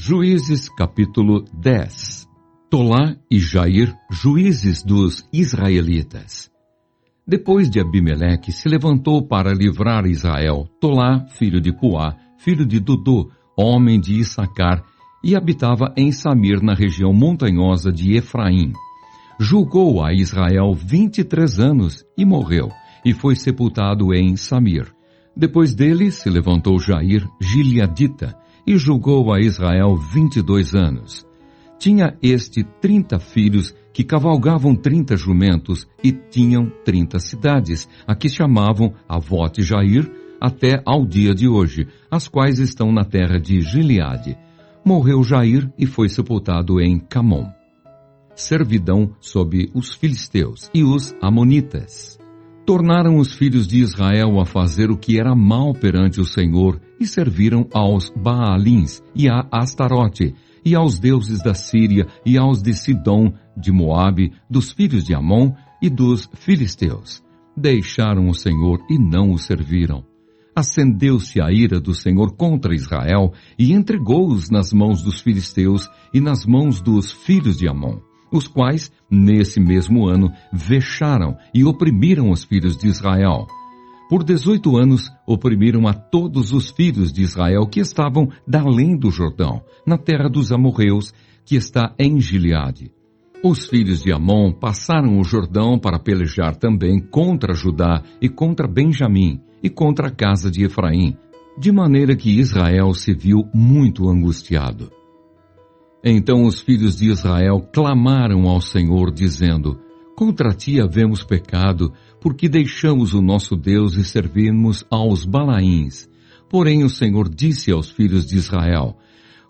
Juízes capítulo 10. Tolá e Jair, juízes dos israelitas. Depois de Abimeleque se levantou para livrar Israel, Tolá, filho de Puá, filho de Dodô, homem de Issacar, e habitava em Samir, na região montanhosa de Efraim. Julgou a Israel 23 anos e morreu, e foi sepultado em Samir. Depois dele se levantou Jair, gileadita, e julgou a Israel 22 anos. Tinha este 30 filhos, que cavalgavam 30 jumentos, e tinham 30 cidades, a que chamavam Avote Jair, até ao dia de hoje, as quais estão na terra de Gileade. Morreu Jair e foi sepultado em Camom. Servidão sob os filisteus e os amonitas. Tornaram os filhos de Israel a fazer o que era mal perante o Senhor, e serviram aos Baalins e a Astarote, e aos deuses da Síria, e aos de Sidom, de Moabe, dos filhos de Amon e dos filisteus. Deixaram o Senhor e não o serviram. Acendeu-se a ira do Senhor contra Israel, e entregou-os nas mãos dos filisteus e nas mãos dos filhos de Amon, os quais, nesse mesmo ano, vexaram e oprimiram os filhos de Israel. Por 18 anos, oprimiram a todos os filhos de Israel que estavam da além do Jordão, na terra dos amorreus, que está em Gileade. Os filhos de Amon passaram o Jordão para pelejar também contra Judá e contra Benjamim e contra a casa de Efraim, de maneira que Israel se viu muito angustiado. Então os filhos de Israel clamaram ao Senhor, dizendo: Contra ti havemos pecado, porque deixamos o nosso Deus e servimos aos Balaíns. Porém o Senhor disse aos filhos de Israel: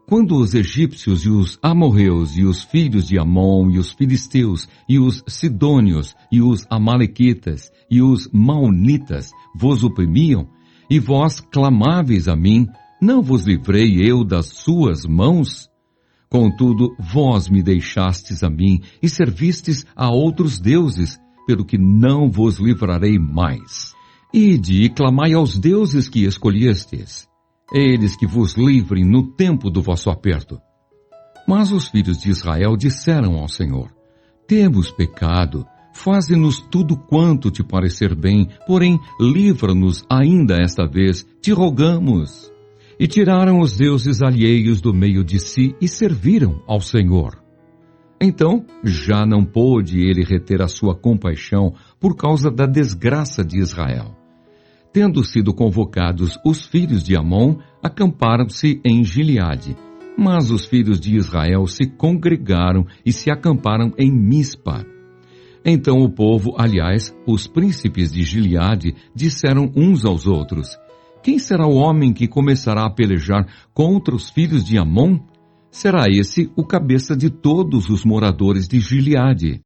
Quando os egípcios e os amorreus e os filhos de Amon e os filisteus e os sidônios e os amalequitas e os maonitas vos oprimiam, e vós clamáveis a mim, não vos livrei eu das suas mãos? Contudo, vós me deixastes a mim e servistes a outros deuses, pelo que não vos livrarei mais. Ide e clamai aos deuses que escolhestes, eles que vos livrem no tempo do vosso aperto. Mas os filhos de Israel disseram ao Senhor: Temos pecado, faze-nos tudo quanto te parecer bem, porém livra-nos ainda esta vez, te rogamos. E tiraram os deuses alheios do meio de si e serviram ao Senhor. Então já não pôde ele reter a sua compaixão por causa da desgraça de Israel. Tendo sido convocados os filhos de Amon, acamparam-se em Gileade. Mas os filhos de Israel se congregaram e se acamparam em Mispa. Então o povo, aliás, os príncipes de Gileade, disseram uns aos outros: Quem será o homem que começará a pelejar contra os filhos de Amon? Será esse o cabeça de todos os moradores de Gileade.